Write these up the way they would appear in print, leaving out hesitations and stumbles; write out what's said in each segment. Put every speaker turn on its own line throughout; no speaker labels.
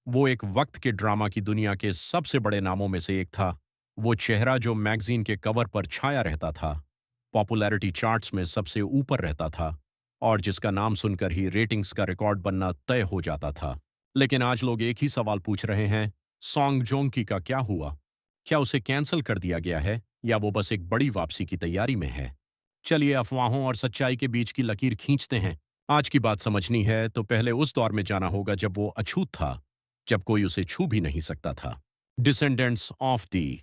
वो एक वक्त के ड्रामा की दुनिया के सबसे बड़े नामों में से एक था। वो चेहरा जो मैगजीन के कवर पर छाया रहता था, पॉपुलैरिटी चार्ट्स में सबसे ऊपर रहता था और जिसका नाम सुनकर ही रेटिंग्स का रिकॉर्ड बनना तय हो जाता था। लेकिन आज लोग एक ही सवाल पूछ रहे हैं, सॉन्ग जोंकी का क्या हुआ? क्या उसे कैंसल कर दिया गया है या वो बस एक बड़ी वापसी की तैयारी में है? चलिए अफवाहों और सच्चाई के बीच की लकीर खींचते हैं। आज की बात समझनी है तो पहले उस दौर में जाना होगा जब वो अछूत था, जब कोई उसे छू भी नहीं सकता था। डिसेंडेंट्स ऑफ दी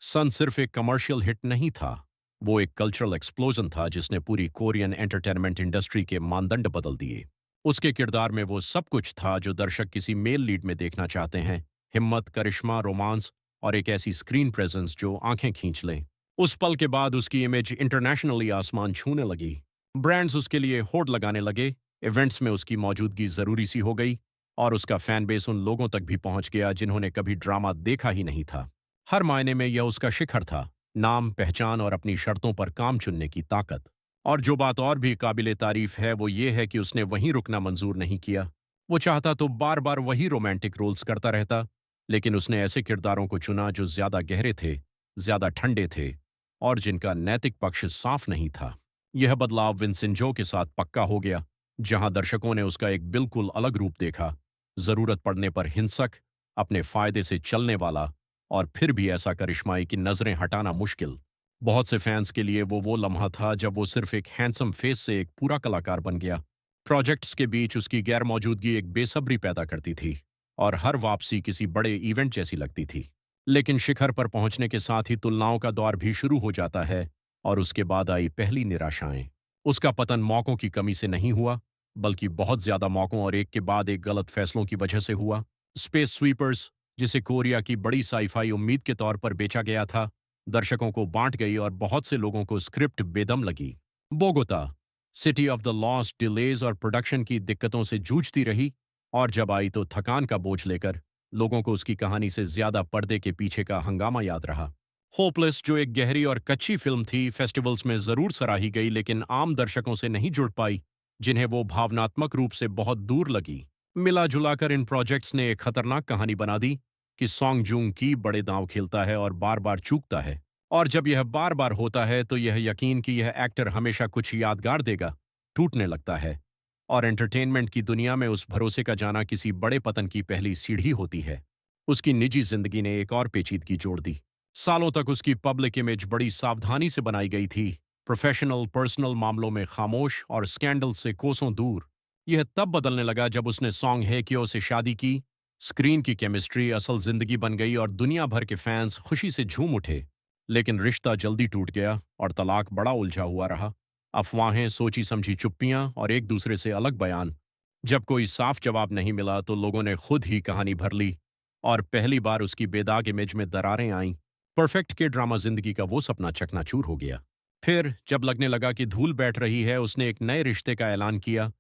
सन सिर्फ एक कमर्शियल हिट नहीं था, वो एक कल्चरल एक्सप्लोजन था जिसने पूरी कोरियन एंटरटेनमेंट इंडस्ट्री के मानदंड बदल दिए। उसके किरदार में वो सब कुछ था जो दर्शक किसी मेल लीड में देखना चाहते हैं, हिम्मत, करिश्मा, रोमांस और एक ऐसी स्क्रीन प्रेजेंस जो आंखें खींच ले। उस पल के बाद उसकी इमेज इंटरनेशनली आसमान छूने लगी। ब्रांड्स उसके लिए होड़ लगाने लगे, इवेंट्स में उसकी मौजूदगी जरूरी सी हो गई और उसका फैन बेस उन लोगों तक भी पहुंच गया जिन्होंने कभी ड्रामा देखा ही नहीं था। हर मायने में यह उसका शिखर था, नाम, पहचान और अपनी शर्तों पर काम चुनने की ताकत। और जो बात और भी काबिले तारीफ है वो ये है कि उसने वहीं रुकना मंजूर नहीं किया। वो चाहता तो बार बार वही रोमांटिक रोल्स करता रहता, लेकिन उसने ऐसे किरदारों को चुना जो ज्यादा गहरे थे, ज्यादा ठंडे थे और जिनका नैतिक पक्ष साफ नहीं था। यह बदलाव विंसेंजो के साथ पक्का हो गया, जहां दर्शकों ने उसका एक बिल्कुल अलग रूप देखा, जरूरत पड़ने पर हिंसक, अपने फायदे से चलने वाला और फिर भी ऐसा करिश्माई कि नजरें हटाना मुश्किल। बहुत से फैंस के लिए वो लम्हा था जब वो सिर्फ एक हैंडसम फेस से एक पूरा कलाकार बन गया। प्रोजेक्ट्स के बीच उसकी गैर मौजूदगी एक बेसब्री पैदा करती थी और हर वापसी किसी बड़े इवेंट जैसी लगती थी। लेकिन शिखर पर पहुंचने के साथ ही तुलनाओं का दौर भी शुरू हो जाता है और उसके बाद आई पहली निराशाएं। उसका पतन मौकों की कमी से नहीं हुआ, बल्कि बहुत ज्यादा मौकों और एक के बाद एक गलत फैसलों की वजह से हुआ। स्पेस स्वीपर्स, जिसे कोरिया की बड़ी साईफाई उम्मीद के तौर पर बेचा गया था, दर्शकों को बांट गई और बहुत से लोगों को स्क्रिप्ट बेदम लगी। Bogota, city of the lost, delays और प्रोडक्शन की दिक्कतों से जूझती रही और जब आई तो थकान का बोझ लेकर। लोगों को उसकी कहानी से ज्यादा पर्दे के पीछे का हंगामा याद रहा। होपलेस, जो एक गहरी और कच्ची फिल्म थी, फेस्टिवल्स में जरूर सराही गई लेकिन आम दर्शकों से नहीं जुड़ पाई, जिन्हें वो भावनात्मक रूप से बहुत दूर लगी। मिला जुलाकर इन प्रोजेक्ट्स ने एक खतरनाक कहानी बना दी कि सॉन्ग जूंग की बड़े दांव खेलता है और बार बार चूकता है। और जब यह बार बार होता है तो यह यकीन कि यह एक्टर हमेशा कुछ यादगार देगा टूटने लगता है। और एंटरटेनमेंट की दुनिया में उस भरोसे का जाना किसी बड़े पतन की पहली सीढ़ी होती है। उसकी निजी जिंदगी ने एक और पेचीदगी जोड़ दी। सालों तक उसकी पब्लिक इमेज बड़ी सावधानी से बनाई गई थी, प्रोफेशनल पर्सनल मामलों में खामोश और स्कैंडल से कोसों दूर। यह तब बदलने लगा जब उसने सॉन्ग हे क्यो से शादी की। स्क्रीन की केमिस्ट्री असल जिंदगी बन गई और दुनिया भर के फैंस खुशी से झूम उठे। लेकिन रिश्ता जल्दी टूट गया और तलाक बड़ा उलझा हुआ रहा। अफवाहें, सोची समझी चुप्पियां और एक दूसरे से अलग बयान। जब कोई साफ जवाब नहीं मिला तो लोगों ने खुद ही कहानी भर ली और पहली बार उसकी बेदाग इमेज में दरारें आईं। परफेक्ट के ड्रामा जिंदगी का वो सपना चकनाचूर हो गया। फिर जब लगने लगा कि धूल बैठ रही है, उसने एक नए रिश्ते का ऐलान किया,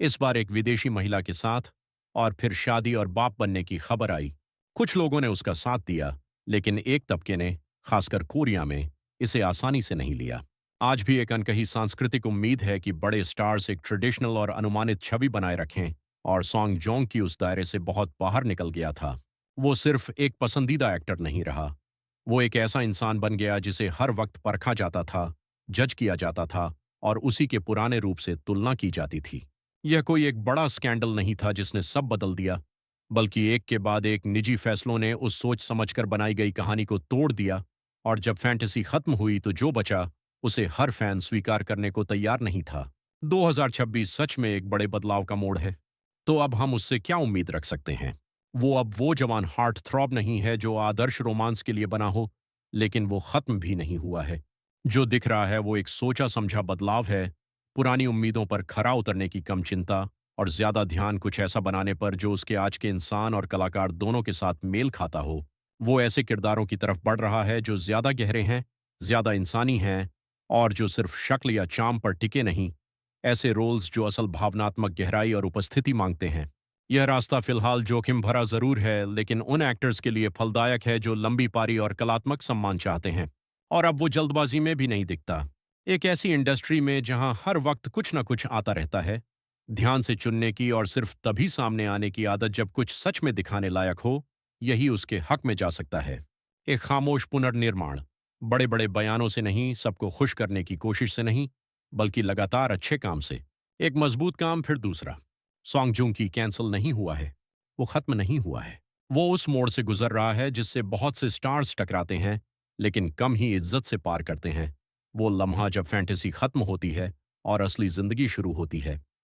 इस बार एक विदेशी महिला के साथ। और फिर शादी और बाप बनने की खबर आई। कुछ लोगों ने उसका साथ दिया, लेकिन एक तबके ने, खासकर कोरिया में, इसे आसानी से नहीं लिया। आज भी एक अनकही सांस्कृतिक उम्मीद है कि बड़े स्टार्स एक ट्रेडिशनल और अनुमानित छवि बनाए रखें और सॉन्ग जोंग की उस दायरे से बहुत बाहर निकल गया था। वो सिर्फ एक पसंदीदा एक्टर नहीं रहा, वो एक ऐसा इंसान बन गया जिसे हर वक्त परखा जाता था, जज किया जाता था और उसी के पुराने रूप से तुलना की जाती थी। यह कोई एक बड़ा स्कैंडल नहीं था जिसने सब बदल दिया, बल्कि एक के बाद एक निजी फैसलों ने उस सोच समझकर बनाई गई कहानी को तोड़ दिया। और जब फैंटेसी खत्म हुई तो जो बचा उसे हर फैन स्वीकार करने को तैयार नहीं था। 2026 सच में एक बड़े बदलाव का मोड़ है। तो अब हम उससे क्या उम्मीद रख सकते हैं? वो अब वो जवान हार्ट थ्रॉब नहीं है जो आदर्श रोमांस के लिए बना हो, लेकिन वो खत्म भी नहीं हुआ है। जो दिख रहा है वो एक सोचा समझा बदलाव है, पुरानी उम्मीदों पर खरा उतरने की कम चिंता और ज्यादा ध्यान कुछ ऐसा बनाने पर जो उसके आज के इंसान और कलाकार दोनों के साथ मेल खाता हो। वो ऐसे किरदारों की तरफ बढ़ रहा है जो ज्यादा गहरे हैं, ज्यादा इंसानी हैं और जो सिर्फ शक्ल या चाम पर टिके नहीं, ऐसे रोल्स जो असल भावनात्मक गहराई और उपस्थिति मांगते हैं। यह रास्ता फिलहाल जोखिम भरा जरूर है, लेकिन उन एक्टर्स के लिए फलदायक है जो लंबी पारी और कलात्मक सम्मान चाहते हैं। और अब वो जल्दबाजी में भी नहीं दिखता। एक ऐसी इंडस्ट्री में जहां हर वक्त कुछ न कुछ आता रहता है, ध्यान से चुनने की और सिर्फ तभी सामने आने की आदत जब कुछ सच में दिखाने लायक हो, यही उसके हक में जा सकता है। एक खामोश पुनर्निर्माण, बड़े बड़े बयानों से नहीं, सबको खुश करने की कोशिश से नहीं, बल्कि लगातार अच्छे काम से। एक मजबूत काम, फिर दूसरा। सॉन्ग जूंग की कैंसिल नहीं हुआ है, वो खत्म नहीं हुआ है। वो उस मोड़ से गुजर रहा है जिससे बहुत से स्टार्स टकराते हैं, लेकिन कम ही इज्जत से पार करते हैं। वो लम्हा जब फैंटेसी खत्म होती है और असली जिंदगी शुरू होती है।